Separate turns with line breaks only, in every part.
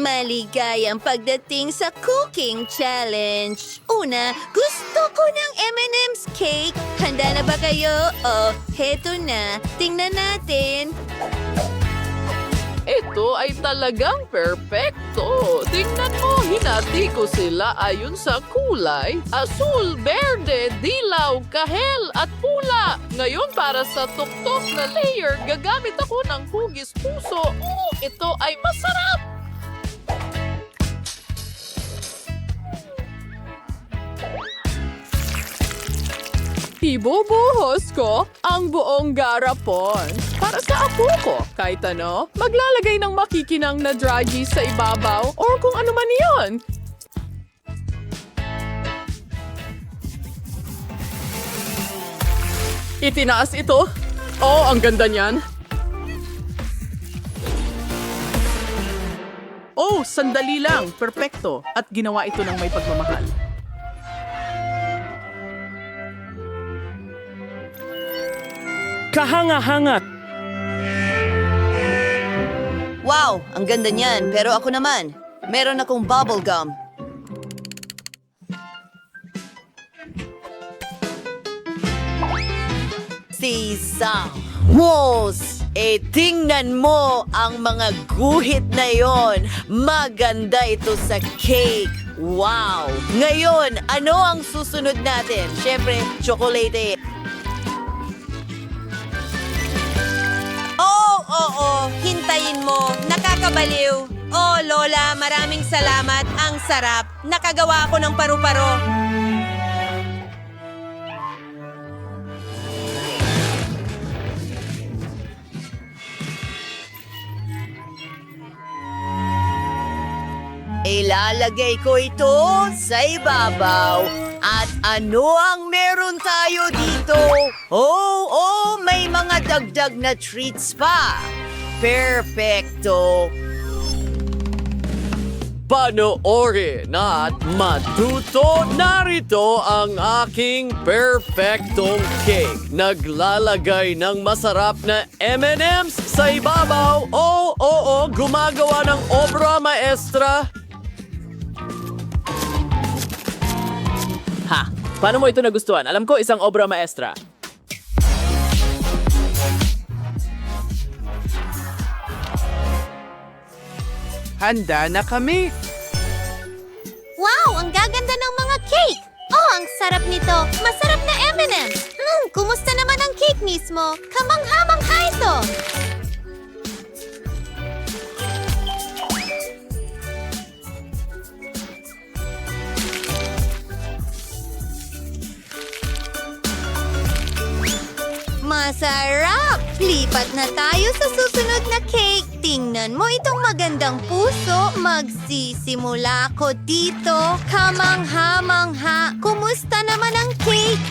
Maligayang pagdating sa cooking challenge. Una, gusto ko ng M&M's cake. Handa na ba kayo? Oh, heto na. Tingnan natin.
Ito ay talagang perpekto. Tingnan mo, hinati ko sila ayon sa kulay. Asul, berde, dilaw, kahel at pula. Ngayon para sa tuktok na layer, gagamit ako ng hugis puso. Ito ay masarap. Ibubuhos ko ang buong garapon para sa apo ko. Kahit ano, maglalagay ng makikinang na dragis sa ibabaw o kung ano man iyon. Itinaas ito. Oh, ang ganda niyan. Oh, sandali lang. Perpekto. At ginawa ito ng may pagmamahal. Kahanga-hanga.
Wow, ang ganda niyan. Pero ako naman, meron akong bubble gum. Sisamos! Tingnan mo ang mga guhit na yon. Maganda ito sa cake. Wow! Ngayon, ano ang susunod natin? Siyempre, chocolate. Oo, hintayin mo. Nakakabaliw. Oh, Lola, maraming salamat. Ang sarap. Nakagawa ako ng paru-paro. Ilalagay ko ito sa ibabaw. At ano ang meron tayo dito? Oh, may mga dagdag na treats pa. Perfecto.
Panoorin at matuto. Narito ang aking perfectong cake. Naglalagay ng masarap na M&M's sa ibabaw. Oo, gumagawa ng obra maestra. Ha! Paano mo ito nagustuhan? Alam ko, isang obra maestra.
Handa na kami.
Wow! Ang gaganda ng mga cake! Oh, ang sarap nito! Masarap na M&M's! Kumusta naman ang cake mismo? Kamangha-mangha ito!
Masarap! Lipat na tayo sa susunod na cake. Tingnan mo itong magandang puso. Magsisimula ko dito. Kamangha-mangha. Kumusta naman ang cake?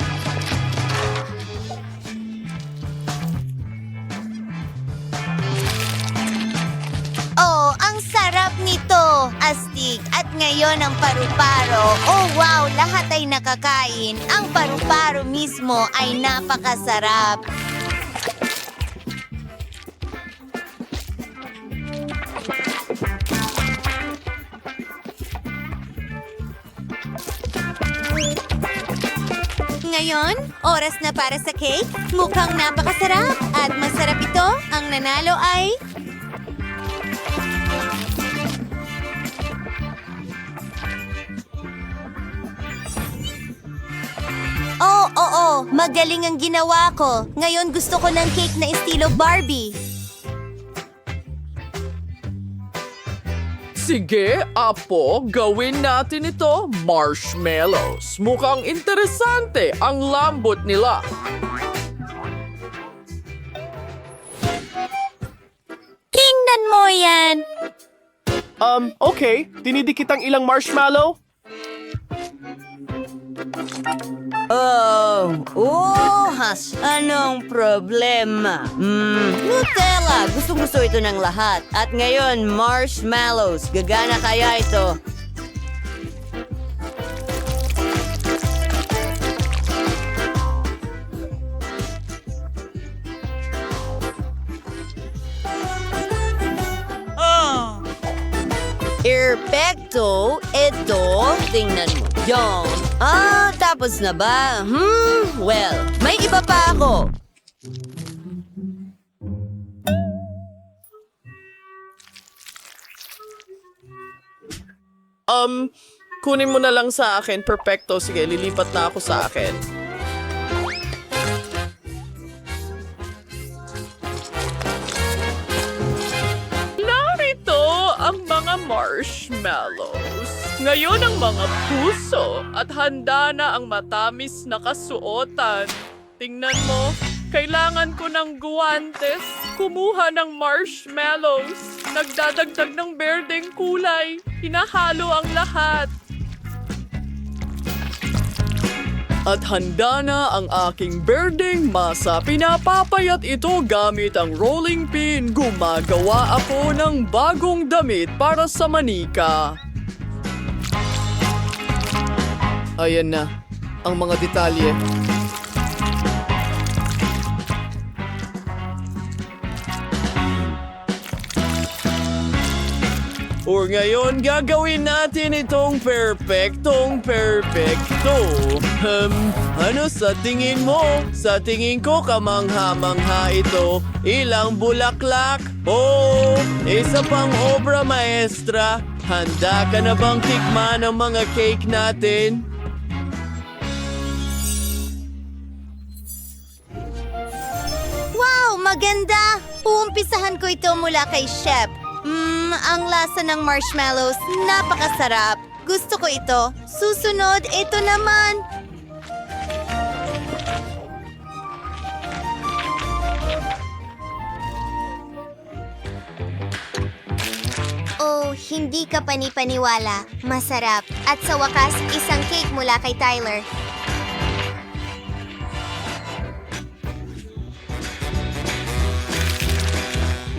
Oh, ang sarap nito! Astig! At ngayon ang paru-paro. Oh, wow! Lahat ay nakakain. Ang paru-paro mismo ay napakasarap.
Ngayon, oras na para sa cake. Mukhang napakasarap. At masarap ito. Ang nanalo ay...
Oo, magaling ang ginawa ko. Ngayon gusto ko ng cake na estilo Barbie.
Sige, apo, gawin natin ito. Marshmallows. Mukhang interesante ang lambot nila.
Tingnan mo yan!
Okay. Dinidikit ang ilang marshmallow.
Has, anong problema? Nutella! Gustong-gusto ito ng lahat. At ngayon, marshmallows. Gagana kaya ito? Perfecto! Ito, tingnan mo. Yon. Tapos na ba? Well, may iba pa ako.
Kunin mo na lang sa akin. Perfecto. Sige, lilipat na ako sa akin. Narito ang mga marshmallows. Ngayon ang mga puso at handa na ang matamis na kasuotan. Tingnan mo, kailangan ko ng guwantes. Kumuha ng marshmallows. Nagdadagdag ng berdeng kulay. Hinahalo ang lahat. At handa na ang aking berdeng masa. Pinapapayat ito gamit ang rolling pin. Gumagawa ako ng bagong damit para sa manika. Ayan na, ang mga detalye. Or ngayon, gagawin natin itong perfectong perfecto. Ano sa tingin mo? Sa tingin ko kamangha-mangha ito. Ilang bulaklak? Oh, isa pang obra maestra. Handa ka na bang tikman ang mga cake natin?
Wow, maganda! Uumpisahan ko ito mula kay Chef. Ang lasa ng marshmallows, napakasarap. Gusto ko ito. Susunod, ito naman. Oh, hindi ka panipaniwala. Masarap. At sa wakas, isang cake mula kay Tyler.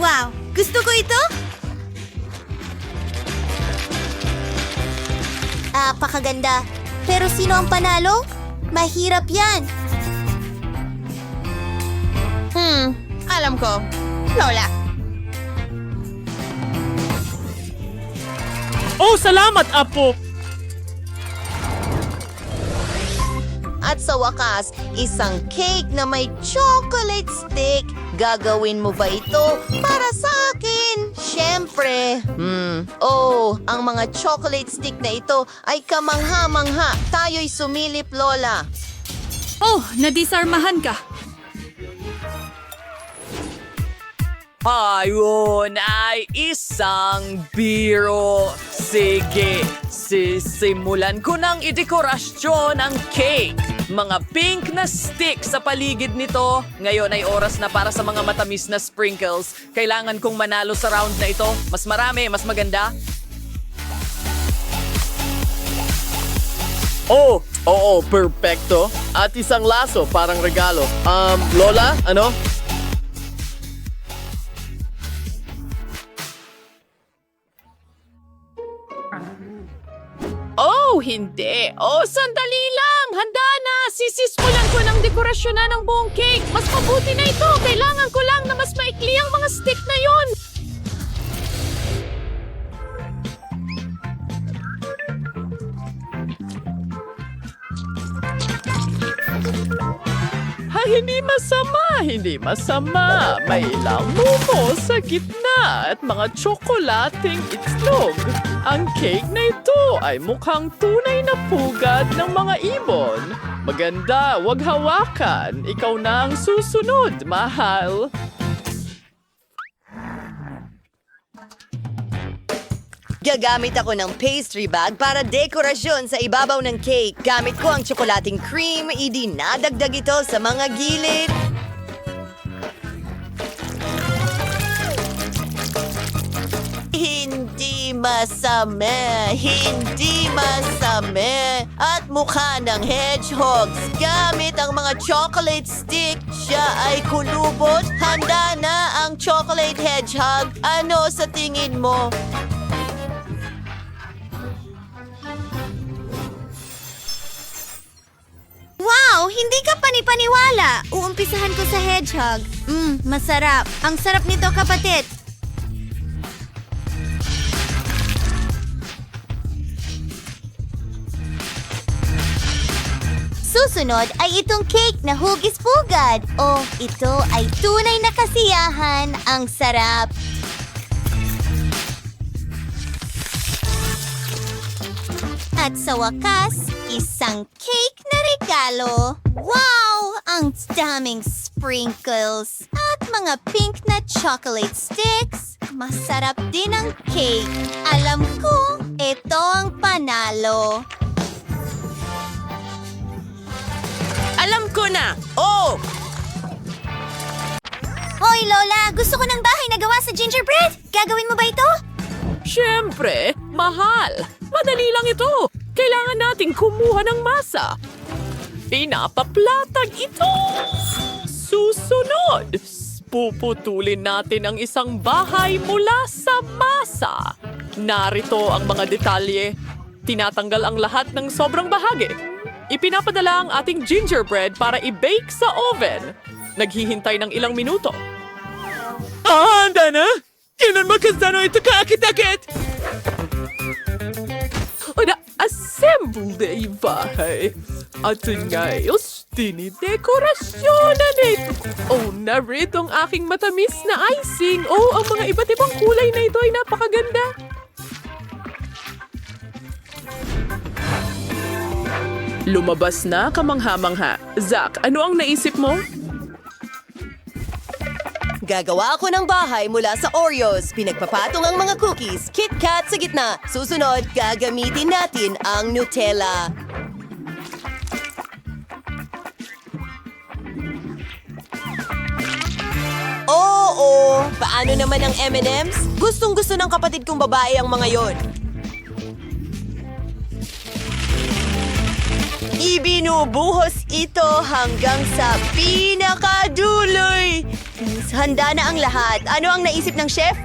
Wow! Gusto ko ito? Pakaganda. Pero sino ang panalo? Mahirap yan.
Alam ko. Lola.
Oh, salamat, Apo!
At sa wakas, isang cake na may chocolate stick. Gagawin mo ba ito para sa akin? Siyempre. Oh, ang mga chocolate stick na ito ay kamangha-mangha. Tayo'y sumilip, Lola.
Oh, nadisarmahan ka.
Ayun ay isang biro. Sige, sisimulan ko ng idekorasyon ang cake. Mga pink na stick sa paligid nito. Ngayon ay oras na para sa mga matamis na sprinkles. Kailangan kong manalo sa round na ito. Mas marami, mas maganda. Oh, oo, perfecto. At isang laso, parang regalo. Lola, ano? Oh, hindi. Oh, sandali lang. Handa na. Sisismulan ko ng dekorasyon na ng buong cake. Mas mabuti na ito. Kailangan ko lang na mas maikli ang mga stick na yon. Hindi masama, hindi masama. May ilang mumo sa gitna at mga tsokolating itlog. Ang cake na ito ay mukhang tunay na pugad ng mga ibon. Maganda, wag hawakan. Ikaw na ang susunod, mahal.
Gagamit ako ng pastry bag para dekorasyon sa ibabaw ng cake. Gamit ko ang tsokolating cream, idinadagdag ito sa mga gilid. Hindi masama, hindi masama. At mukha ng hedgehogs. Gamit ang mga chocolate stick, siya ay kulubot. Handa na ang chocolate hedgehog. Ano sa tingin mo?
Wow! Hindi ka panipaniwala! Uumpisahan ko sa hedgehog. Masarap. Ang sarap nito, kapatid. susunod ay itong cake na hugis-pugad. Oh, ito ay tunay na kasiyahan. Ang sarap. At sa wakas, isang cake na regalo. Wow! Ang daming sprinkles at mga pink na chocolate sticks. Masarap din ang cake. Alam ko, ito ang panalo.
Alam ko na! Oh!
Hoy, Lola! Gusto ko ng bahay na gawa sa gingerbread. Gagawin mo ba ito?
Siyempre, mahal. Madali lang ito. Kailangan nating kumuha ng masa. Pinapaplatag ito. Susunod, puputulin natin ang isang bahay mula sa masa. Narito ang mga detalye. Tinatanggal ang lahat ng sobrang bahagi. Ipinapadala ang ating gingerbread para i-bake sa oven. Naghihintay ng ilang minuto. Handa na! Kailan magkasano ito kaakit-akit? Na-assemble na yung bahay. At ngayos, dinidekorasyonan ito. Oh, narito ang aking matamis na icing. Oh, ang mga iba't ibang kulay na ito ay napakaganda. Lumabas na kamangha-mangha. Zach, ano ang naisip mo?
Gagawa ako ng bahay mula sa Oreos. Pinagpapatong ang mga cookies. Kit Kat sa gitna. Susunod, gagamitin natin ang Nutella. Oo! Paano naman ang M&M's? Gustong-gusto ng kapatid kong babae ang mga yon. Ibinubuhos ito hanggang sa pinakaduloy. Handa na ang lahat. Ano ang naisip ng chef?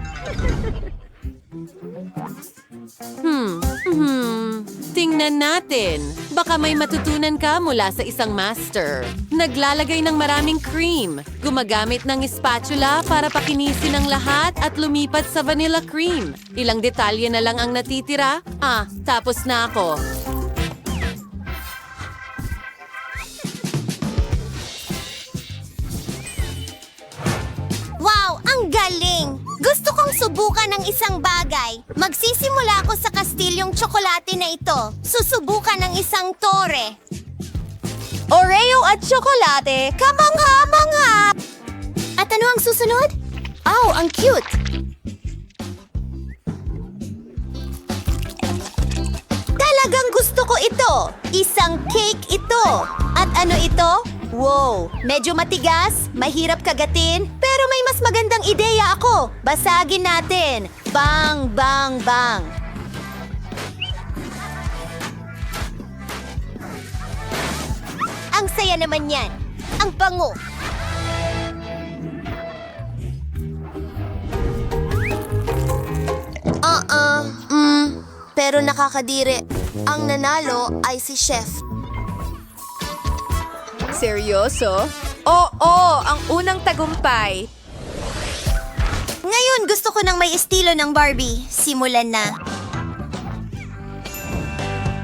Tingnan natin. Baka may matutunan ka mula sa isang master. Naglalagay ng maraming cream. Gumagamit ng spatula para pakinisin ang lahat at lumipat sa vanilla cream. Ilang detalye na lang ang natitira. Tapos na ako.
Wow! Ang galing! Gusto kong subukan ng isang bagay. Magsisimula ako sa kastilyong tsokolate na ito. Susubukan ng isang tore. Oreo at tsokolate, kamangha-mangha! At ano ang susunod? Oh, ang cute! Talagang gusto ko ito! Isang cake ito! At ano ito? Wow! Medyo matigas, mahirap kagatin, pero may mas magandang ideya ako. Basagin natin. Bang, bang, bang. Ang saya naman yan. Ang bango. Pero nakakadiri. Ang nanalo ay si Chef.
Seryoso?
Oo, ang unang tagumpay. Ngayon, gusto ko ng may estilo ng Barbie. Simulan na.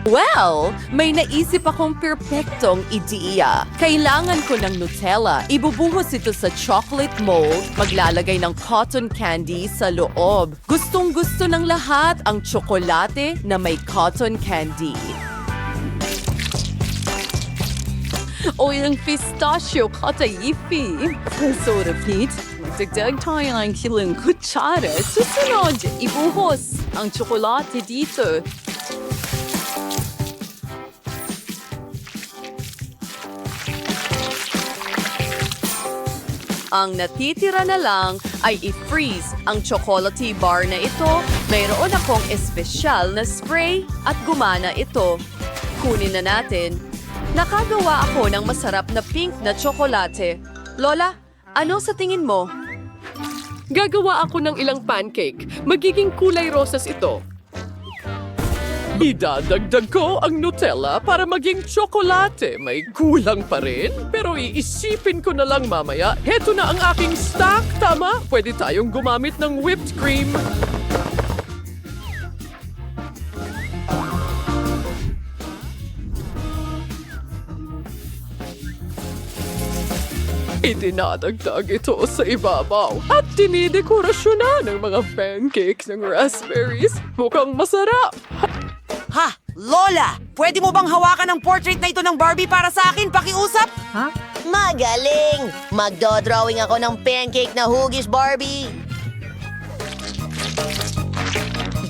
Well, may naisip akong perpektong ideya. Kailangan ko ng Nutella. Ibubuhos ito sa chocolate mold. Maglalagay ng cotton candy sa loob. Gustong-gusto ng lahat ang tsokolate na may cotton candy. O yung pistachio kataifi. Sort of neat. Magdagdag tayo ng kilang kutsara. Susunod, ibuhos ang tsokolate dito. Ang natitira na lang ay i-freeze ang chocolatey bar na ito. Mayroon akong espesyal na spray at gumana ito. Kunin na natin. Nakagawa ako ng masarap na pink na tsokolate. Lola, ano sa tingin mo? Gagawa ako ng ilang pancake. Magiging kulay rosas ito. Idadagdag ko ang Nutella para maging tsokolate. May kulang pa rin, pero iisipin ko na lang mamaya. Heto na ang aking stock, tama? Pwede tayong gumamit ng whipped cream. Itinatagtag ito sa ibabaw at dinidekorasyonan ng mga pancakes ng raspberries. Mukhang masarap.
Ha! Lola! Pwede mo bang hawakan ang portrait na ito ng Barbie para sa akin? Pakiusap?
Magaling! Magdodrawing ako ng pancake na hugis, Barbie.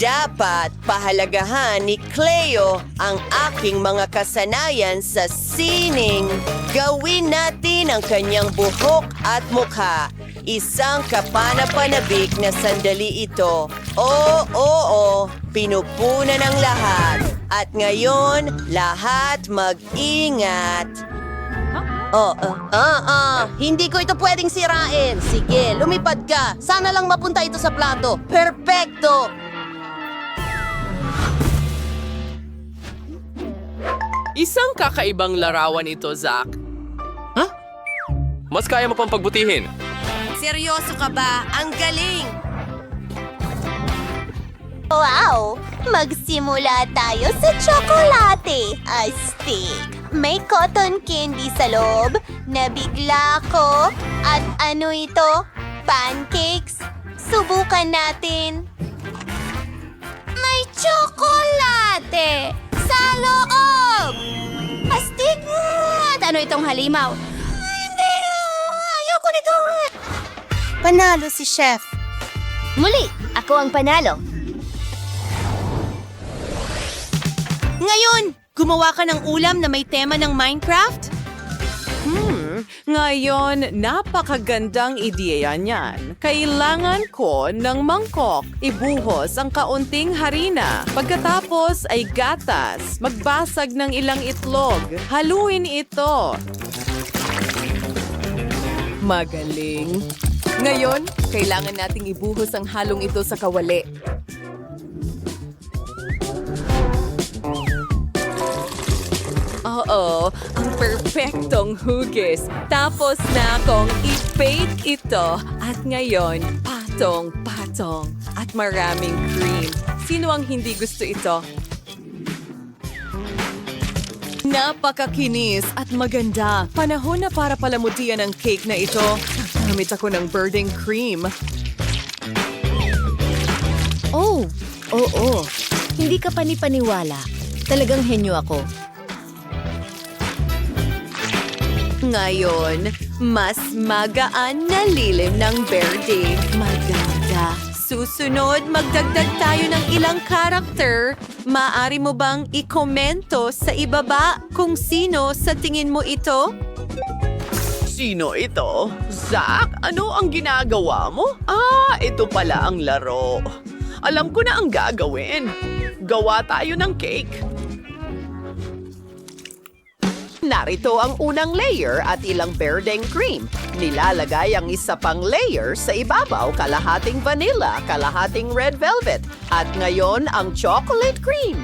Dapat pahalagahan ni Cleo ang aking mga kasanayan sa sining. Gawin natin ang kanyang buhok at mukha. Isang kapanapanabik na sandali ito. Oo, pinupunan ng lahat. At ngayon, lahat mag-ingat.
Hindi ko ito pwedeng sirain. Sige, lumipad ka. Sana lang mapunta ito sa plato. Perfecto!
Isang kakaibang larawan ito, Zach.
Mas kaya mo pang pagbutihin.
Seryoso ka ba? Ang galing! Wow! Magsimula tayo sa tsokolate. Astig! May cotton candy sa loob. Nabigla ko. At ano ito? Pancakes? Subukan natin. May tsokolate! Sa loob! Astig! At ano itong halimaw? Hindi! Ayoko nito! Panalo si Chef. Muli, ako ang panalo. Ngayon, gumawa ka ng ulam na may tema ng Minecraft?
Ngayon, napakagandang ideya niyan. Kailangan ko ng mangkok. Ibuhos ang kaunting harina. Pagkatapos ay gatas. Magbasag ng ilang itlog. Haluin ito. Magaling. Ngayon, kailangan nating ibuhos ang halong ito sa kawali. Oo, ang perpektong hugis. Tapos na akong i-bake ito. At ngayon, patong-patong. At maraming cream. Sino ang hindi gusto ito? Napakakinis at maganda. Panahon na para palamutian ang cake na ito. Nagamit ako ng birding cream.
Oh, oo. Hindi ka panipaniwala. Talagang henyo ako.
Ngayon, mas magaan na lilim ng berde. Maganda. Susunod, magdagdag tayo ng ilang karakter. Maaari mo bang ikomento sa ibaba kung sino sa tingin mo ito?
Sino ito? Zach, ano ang ginagawa mo? Ito pala ang laro. Alam ko na ang gagawin. Gawa tayo ng cake. Narito ang unang layer at ilang berdeng cream. Nilalagay ang isa pang layer sa ibabaw, kalahating vanilla, kalahating red velvet, at ngayon ang chocolate cream.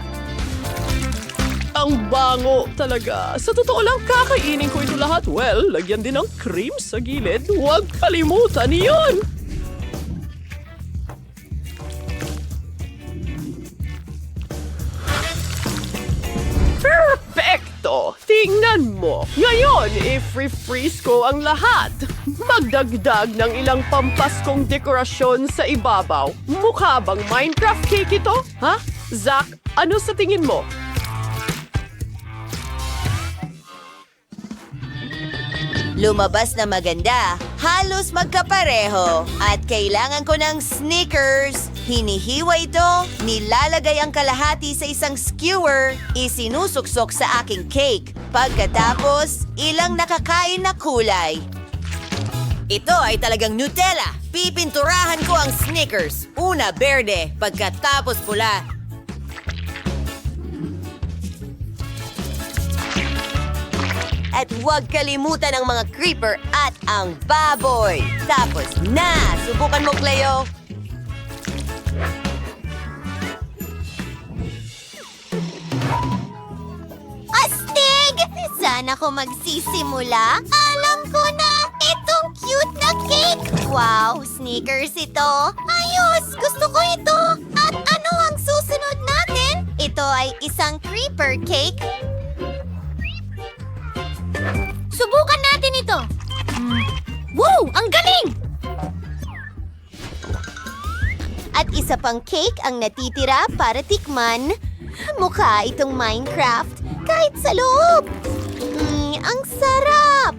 Ang bango talaga. Sa totoo lang, kakainin ko ito lahat. Well, lagyan din ng cream sa gilid. Huwag kalimutan iyon! Perfecto! Tingnan mo! Ngayon, i-freeze ko ang lahat. Magdagdag ng ilang pampaskong dekorasyon sa ibabaw. Mukha bang Minecraft cake ito? Ha? Zach, ano sa tingin mo?
Lumabas na maganda. Halos magkapareho. At kailangan ko ng Snickers. Hinihiwa ito, nilalagay ang kalahati sa isang skewer, isinusuksok sa aking cake. Pagkatapos, ilang nakakain na kulay. Ito ay talagang Nutella. Pipinturahan ko ang Snickers. Una, berde, pagkatapos pula. At huwag kalimutan ang mga creeper at ang baboy. Tapos na! Subukan mo, Cleo.
Astig! Saan ako magsisimula? Alam ko na! Itong cute na cake! Wow! Sneakers ito! Ayos! Gusto ko ito! At ano ang susunod natin? Ito ay isang creeper cake. Subukan natin ito! Isa pang cake ang natitira para tikman. Mukha itong Minecraft kahit sa loob. Ang sarap!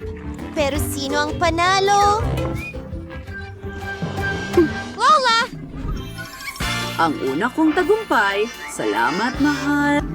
Pero sino ang panalo? Lola!
Ang una kong tagumpay. Salamat, mahal.